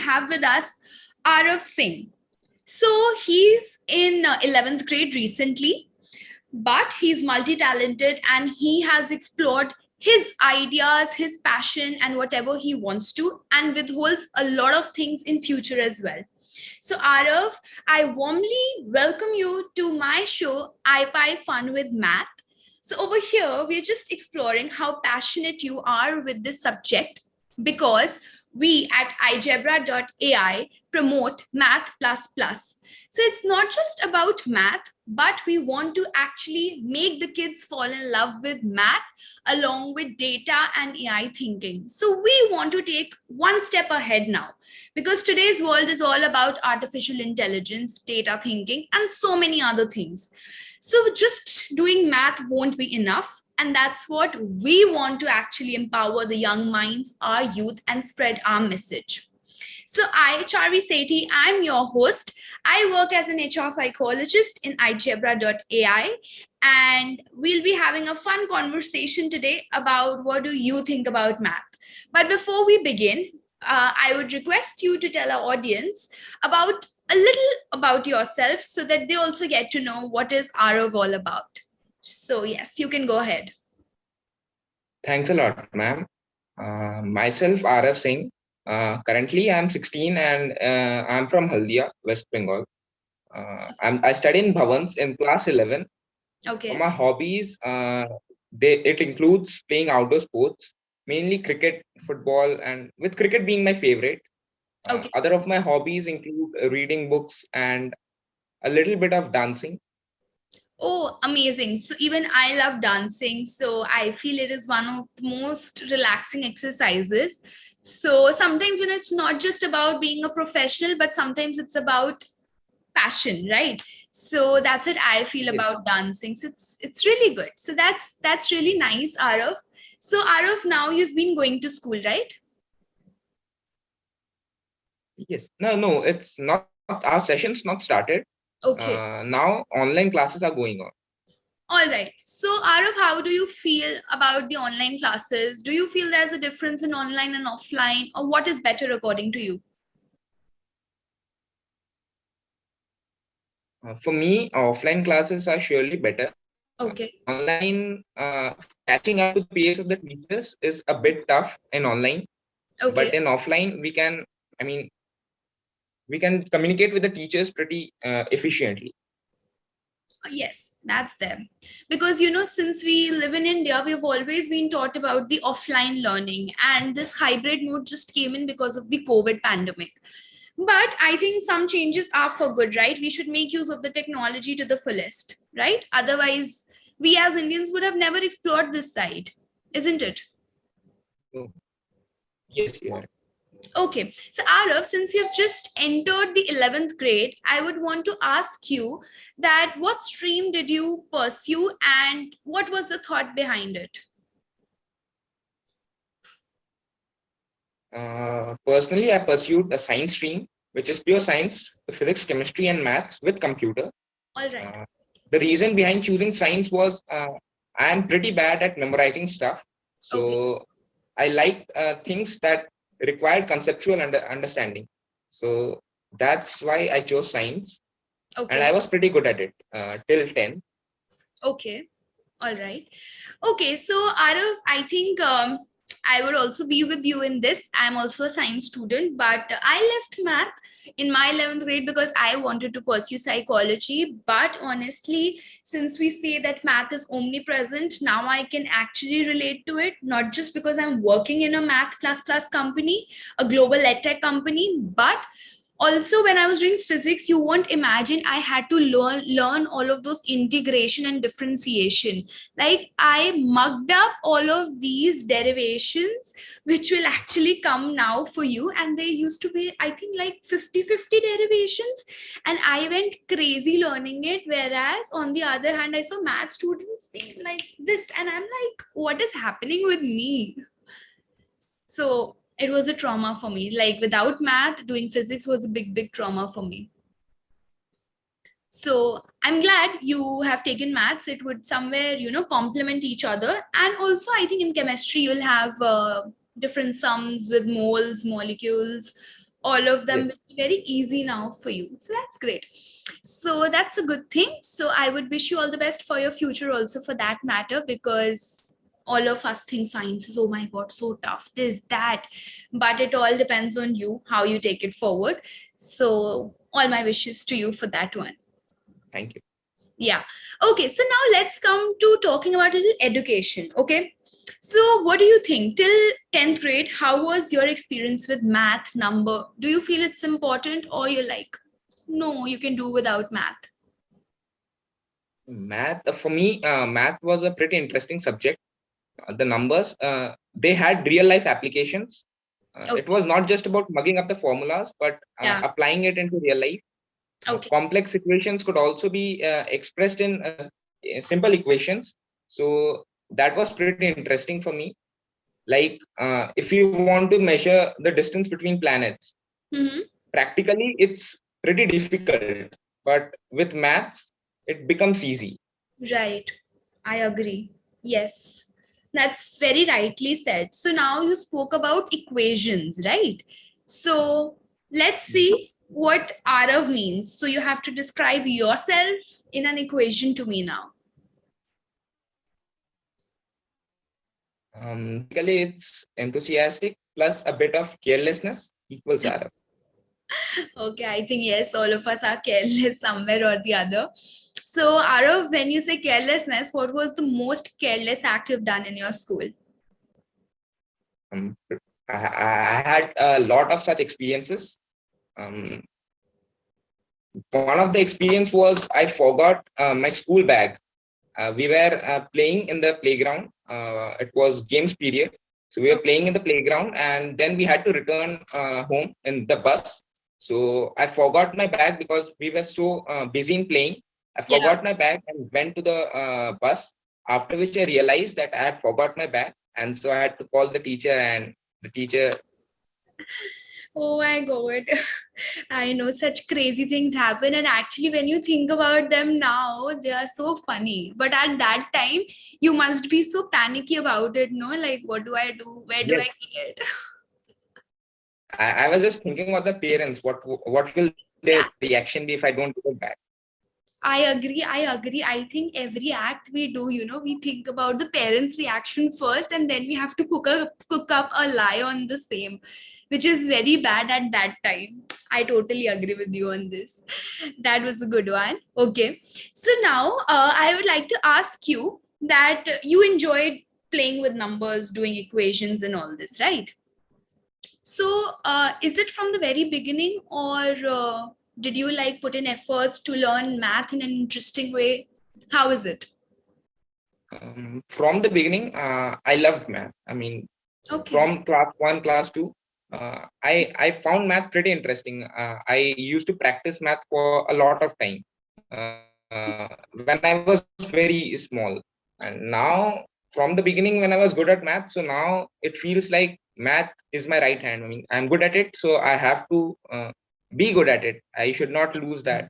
have with us Aarav Singh. So he's in 11th grade recently, but he's multi-talented and he has explored his ideas, his passion, and whatever he wants to, and withholds a lot of things in future as well. So Aarav, I warmly welcome you to my show, iPi Fun with Math. So over here, we're just exploring how passionate you are with this subject because we at igebra.ai promote math plus plus. So it's not just about math, but we want to actually make the kids fall in love with math along with data and AI thinking. So we want to take one step ahead now because today's world is all about artificial intelligence, data thinking, and so many other things. So just doing math won't be enough. And that's what we want to actually empower the young minds, our youth, and spread our message. So I, Charvi Sethi, I'm your host. I work as an HR psychologist in igebra.ai, and we'll be having a fun conversation today about what do you think about math. But before we begin, I would request you to tell our audience about a little about yourself so that they also get to know what is Aarav all about. So yes, you can go ahead. Thanks a lot, ma'am. Myself, Aarav Singh. Currently, I'm 16 and I'm from Haldia, West Bengal. I study in Bhavans in class 11. Okay. For my hobbies, it includes playing outdoor sports, mainly cricket, football, and with cricket being my favorite. Okay. Other of my hobbies include reading books and a little bit of dancing. Oh, amazing. So even I love dancing. So I feel it is one of the most relaxing exercises. So sometimes, it's not just about being a professional, but sometimes it's about passion, right? So that's what I feel about dancing. So it's really good. So that's really nice, Aarav. So Aarav, now you've been going to school, right? Yes. No, it's not. Our session's not started. Okay. Now online classes are going on. All right. So, Aarav, how do you feel about the online classes? Do you feel there's a difference in online and offline, or what is better according to you? For me, offline classes are surely better. Okay. Online, catching up to the pace of the teachers is a bit tough in online. Okay. But in offline, we can communicate with the teachers pretty efficiently. Yes, that's there. Because, since we live in India, we've always been taught about the offline learning, and this hybrid mode just came in because of the COVID pandemic. But I think some changes are for good, right? We should make use of the technology to the fullest, right? Otherwise, we as Indians would have never explored this side, isn't it? Oh. Yes, you are. Okay, so Aarav, since you've just entered the 11th grade, I would want to ask you that what stream did you pursue and what was the thought behind it? Personally, I pursued a science stream, which is pure science, physics, chemistry, and maths with computer. All right. The reason behind choosing science was I am pretty bad at memorizing stuff. So Okay. I like things that required conceptual understanding. So that's why I chose science. Okay. And I was pretty good at it till 10. Okay. All right. Okay. So, Aarav, I think I would also be with you in this. I'm also a science student, but I left math in my 11th grade because I wanted to pursue psychology. But honestly, since we say that math is omnipresent, now I can actually relate to it, not just because I'm working in a math plus company, a global edtech company, but also when I was doing physics, you won't imagine I had to learn all of those integration and differentiation. Like I mugged up all of these derivations which will actually come now for you, and they used to be, I think, like 50 derivations, and I went crazy learning it, whereas on the other hand I saw math students being like this, and I'm like, what is happening with me? So it was a trauma for me. Like without math, doing physics was a big trauma for me. So I'm glad you have taken maths. It would somewhere, complement each other. And also, I think in chemistry, you'll have different sums with moles, molecules, All of them Yes. will be very easy now for you. So that's great. So that's a good thing. So I would wish you all the best for your future also, for that matter, because all of us think science is, oh my god, so tough, this, that. But it all depends on you, how you take it forward. So all my wishes to you for that one. Thank you. Yeah. Okay. So now let's come to talking about a little education. Okay. So what do you think? Till 10th grade, how was your experience with math, number? Do you feel it's important, or you're like, no, you can do without math? Math, for me, math was a pretty interesting subject. The numbers, they had real life applications. It Okay. was not just about mugging up the formulas, but Yeah. applying it into real life. Okay. Complex situations could also be expressed in simple equations. So that was pretty interesting for me. Like if you want to measure the distance between planets, Mm-hmm. practically it's pretty difficult, but with maths it becomes easy. Right. I agree. Yes. That's very rightly said. So now you spoke about equations, right? So let's see what Arav means. So you have to describe yourself in an equation to me now. Basically it's enthusiastic plus a bit of carelessness equals Arab. Okay, I think yes, all of us are careless somewhere or the other. So, Arav, when you say carelessness, what was the most careless act you've done in your school? um, I had a lot of such experiences. um, One of the experience was I forgot my school bag. We were playing in the playground. It was games period. So we were playing in the playground and then we had to return home in the bus. So I forgot my bag because we were so busy in playing. I Yeah. forgot my bag and went to the bus. After which I realized that I had forgot my bag. And so I had to call the teacher, and the teacher. Oh my God. I know such crazy things happen. And actually, when you think about them now, they are so funny. But at that time, you must be so panicky about it, no? Like, what do I do? Where do Yes, I keep it? I was just thinking about the parents. What will their Yeah. reaction be if I don't do it back? I agree. I agree. I think every act we do, we think about the parents' reaction first, and then we have to cook up a lie on the same, which is very bad at that time. I totally agree with you on this. That was a good one. Okay. So now I would like to ask you that you enjoyed playing with numbers, doing equations, and all this, right? So, is it from the very beginning, or did you like put in efforts to learn math in an interesting way? How is it? From the beginning, I loved math. I mean, Okay. from class one, class two, I found math pretty interesting. I used to practice math for a lot of time when I was very small, and now from the beginning when I was good at math, so now it feels like math is my right hand. I mean, I'm good at it, so I have to be good at it. I should not lose that.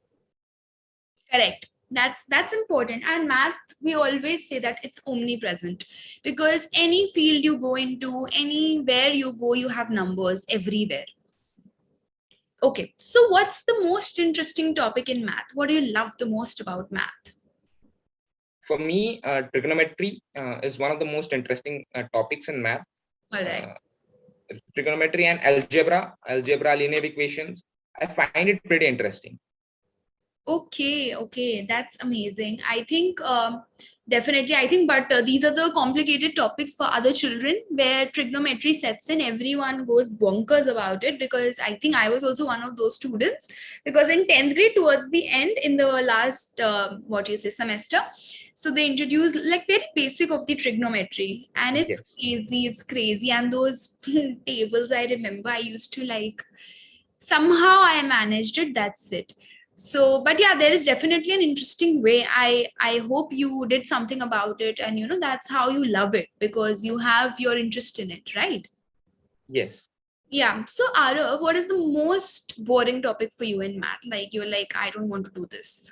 Correct. That's important. And math, we always say that it's omnipresent, because any field you go into, anywhere you go, you have numbers everywhere. Okay. So, what's the most interesting topic in math? What do you love the most about math? For me, trigonometry is one of the most interesting topics in math. All right. Uh, Trigonometry and algebra, linear equations. I find it pretty interesting. Okay, okay, that's amazing. I think definitely, I think, but these are the complicated topics for other children where trigonometry sets in. Everyone goes bonkers about it, because I think I was also one of those students. Because in 10th grade, towards the end, in the last, what you say, semester, so they introduced like very basic of the trigonometry, and it's Yes. crazy, it's crazy. And those tables, I remember I used to like, somehow I managed it, that's it. So but yeah, there is definitely an interesting way. I hope you did something about it, and that's how you love it, because you have your interest in it, right? Yes. Yeah. So Arav, what is the most boring topic for you in math? Like, you're like, I don't want to do this.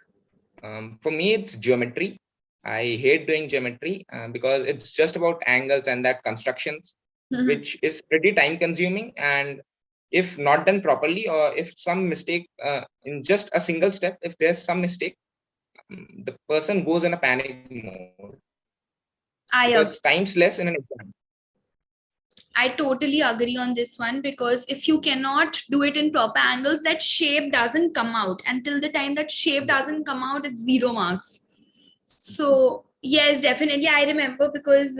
For me, it's geometry. I hate doing geometry because it's just about angles and that constructions, which is pretty time consuming. And if not done properly, or if some mistake in just a single step, if there's some mistake, the person goes in a panic mode I because agree. time's less in an exam. I totally agree on this one, because if you cannot do it in proper angles, that shape doesn't come out. Until the time that shape Yeah. doesn't come out, it's 0 marks. So yes, definitely. I remember because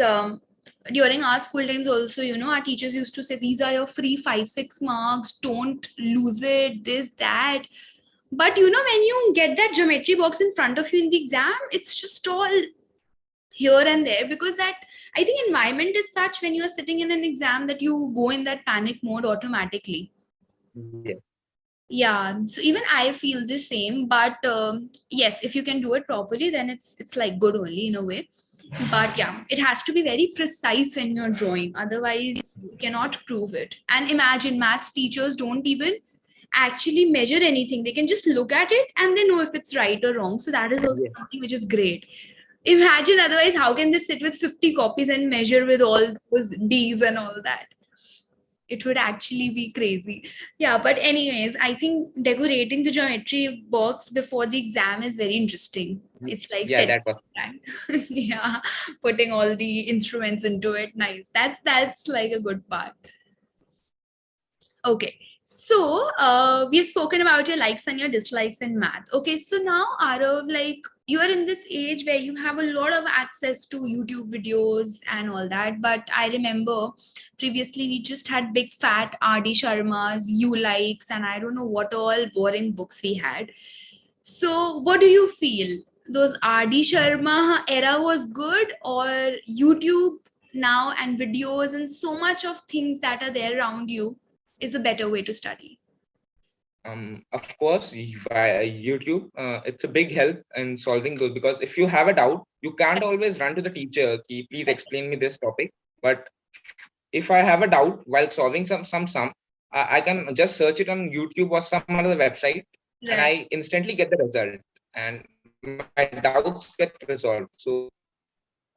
during our school times also, our teachers used to say, these are your free 5-6 marks. Don't lose it. This, that. But when you get that geometry box in front of you in the exam, it's just all here and there, because that, I think, environment is such when you are sitting in an exam that you go in that panic mode automatically. Yeah. Yeah, so even I feel the same, but yes, if you can do it properly, then it's like good only in a way. But yeah, it has to be very precise when you're drawing, otherwise you cannot prove it. And imagine, maths teachers don't even actually measure anything, they can just look at it and they know if it's right or wrong. So that is also Yeah. something which is great. Imagine, otherwise how can they sit with 50 copies and measure with all those D's and all that? It would actually be crazy. Yeah, but anyways, I think decorating the geometry box before the exam is very interesting. It's like Yeah, setting that was. time. Yeah, putting all the instruments into it. Nice. That's like a good part. Okay. So we've spoken about your likes and your dislikes in math. Okay, so now Arav, like, you are in this age where you have a lot of access to YouTube videos and all that. But I remember previously we just had big fat RD Sharma's, you likes, and I don't know what all boring books we had. So what do you feel? Those RD Sharma era was good, or YouTube now and videos and so much of things that are there around you is a better way to study? Of course, via YouTube, it's a big help in solving those, because if you have a doubt, you can't always run to the teacher, ki, please explain me this topic. But if I have a doubt while solving some, I can just search it on YouTube or some other website, and Right. I instantly get the result, and my doubts get resolved. So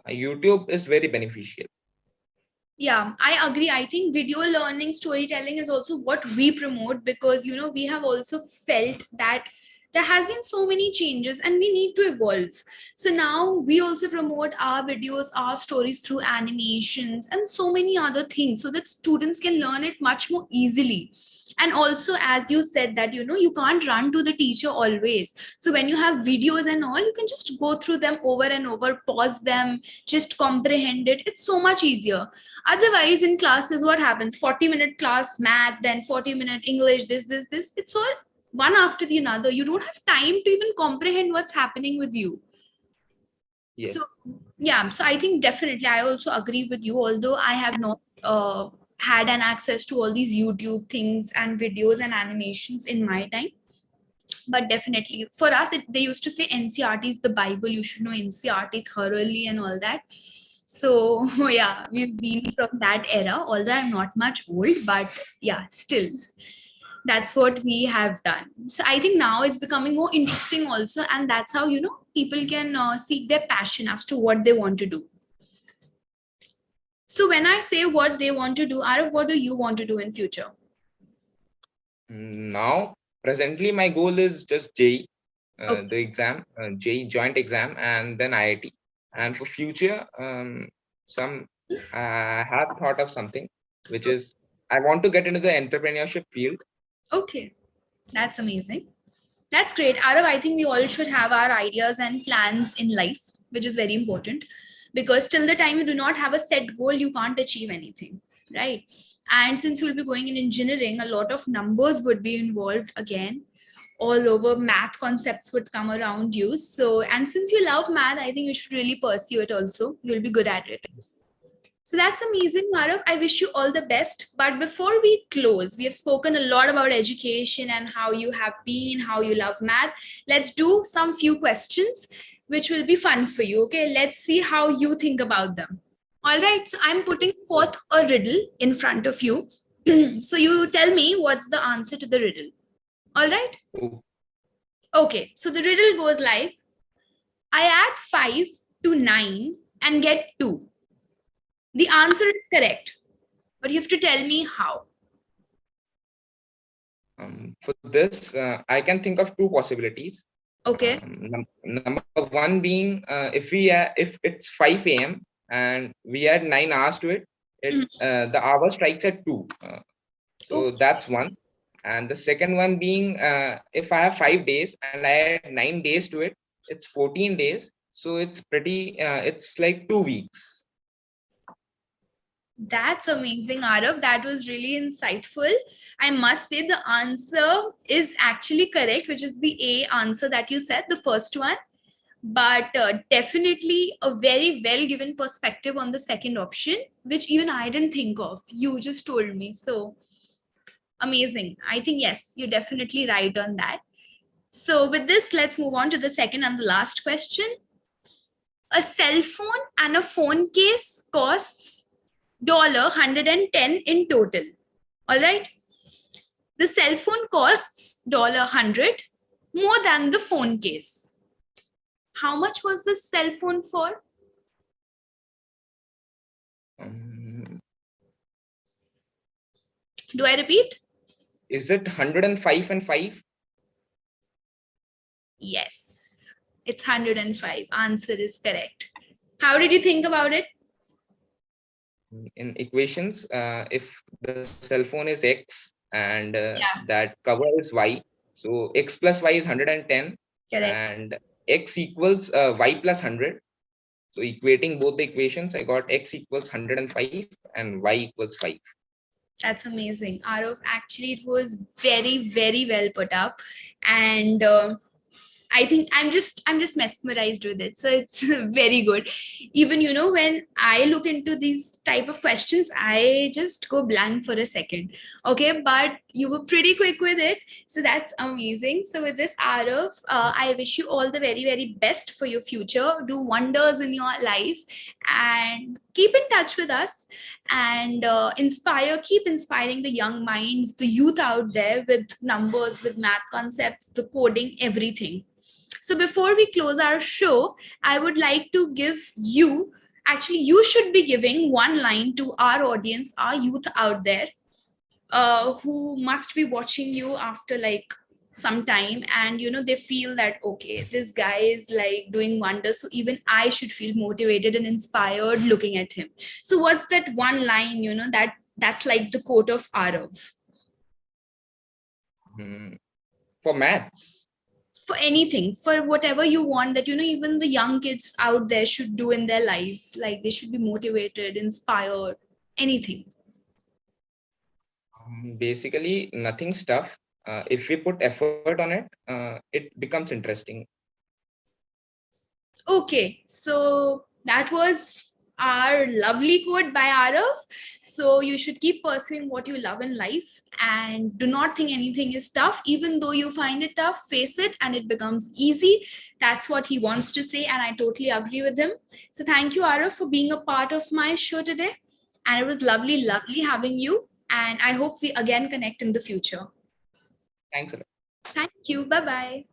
YouTube is very beneficial. Yeah, I agree. I think video learning, storytelling is also what we promote, because we have also felt that there has been so many changes and we need to evolve. So now we also promote our videos, our stories through animations and so many other things, so that students can learn it much more easily. And also, as you said, that you can't run to the teacher always. So when you have videos and all, you can just go through them over and over, pause them, just comprehend it. It's so much easier. Otherwise, in classes, what happens? 40-minute class math, then 40-minute English, this. It's all one after the another. You don't have time to even comprehend what's happening with you. Yeah. So, yeah, so I think definitely I also agree with you, although I have not had an access to all these YouTube things and videos and animations in my time. But definitely for us, they used to say NCRT is the Bible. You should know NCRT thoroughly and all that. So yeah, we've been from that era, although I'm not much old, but yeah, still that's what we have done. So I think now it's becoming more interesting also, and that's how people can seek their passion as to what they want to do. So when I say what they want to do, Arav, what do you want to do in future? Now, presently, my goal is just JEE, Okay. the exam, JEE joint exam, and then IIT. And for future, some I have thought of something, which is I want to get into the entrepreneurship field. Okay, that's amazing. That's great. Arav, I think we all should have our ideas and plans in life, which is very important, because till the time you do not have a set goal, you can't achieve anything, right? And since you'll be going in engineering, a lot of numbers would be involved again. All over math concepts would come around you. So, and since you love math, I think you should really pursue it also. You'll be good at it. So that's amazing, Marav. I wish you all the best. But before we close, we have spoken a lot about education and how you have been, how you love math. Let's do some few questions, which will be fun for you. Okay, let's see how you think about them. All right, so I'm putting forth a riddle in front of you. So you tell me what's the answer to the riddle. All right. Oh, Okay, so the riddle goes like, I add 5 to 9 and get 2. The answer is correct, but you have to tell me how. For this, I can think of two possibilities. Okay. Number one being, if it's 5 a.m. and we add 9 hours to it, the hour strikes at 2. So that's one. And the second one being, if I have 5 days and I add 9 days to it, it's 14 days. So it's it's like 2 weeks. That's amazing, Aarav. That was really insightful. I must say the answer is actually correct, which is the A answer that you said, the first one. But definitely a very well given perspective on the second option, which even I didn't think of. You just told me. So amazing. I think, yes, you're definitely right on that. So with this, let's move on to the second and the last question. A cell phone and a phone case costs $110 in total. All right. The cell phone costs $100 more than the phone case. How much was the cell phone for? Do I repeat? Is it 105 and 5? Yes, it's 105. Answer is correct. How did you think about it? In equations, if the cell phone is X and that cover is Y, so X plus Y is 110. Correct. And X equals Y plus 100. So equating both the equations, I got X equals 105 and Y equals 5. That's amazing. Aarav, actually, it was very, very well put up. And I think I'm just mesmerized with it. So it's very good. Even, when I look into these type of questions, I just go blank for a second. Okay, but you were pretty quick with it. So that's amazing. So with this, Aarav, I wish you all the very, very best for your future. Do wonders in your life and keep in touch with us and keep inspiring the young minds, the youth out there with numbers, with math concepts, the coding, everything. So before we close our show, I would like to give you, actually, you should be giving one line to our audience, our youth out there, who must be watching you after like some time, and they feel that, okay, this guy is like doing wonders, so even I should feel motivated and inspired looking at him. So what's that one line, that's like the quote of Aarav? For maths? For anything, for whatever you want, that even the young kids out there should do in their lives, like they should be motivated, inspired, anything. Basically nothing stuff. If we put effort on it, it becomes interesting. Okay, so that was our lovely quote by Aarav. So you should keep pursuing what you love in life and do not think anything is tough. Even though you find it tough, face it and it becomes easy. That's what he wants to say, and I totally agree with him. So thank you, Aarav, for being a part of my show today. And it was lovely, lovely having you. And I hope we again connect in the future. Thanks a lot. Thank you. Bye-bye.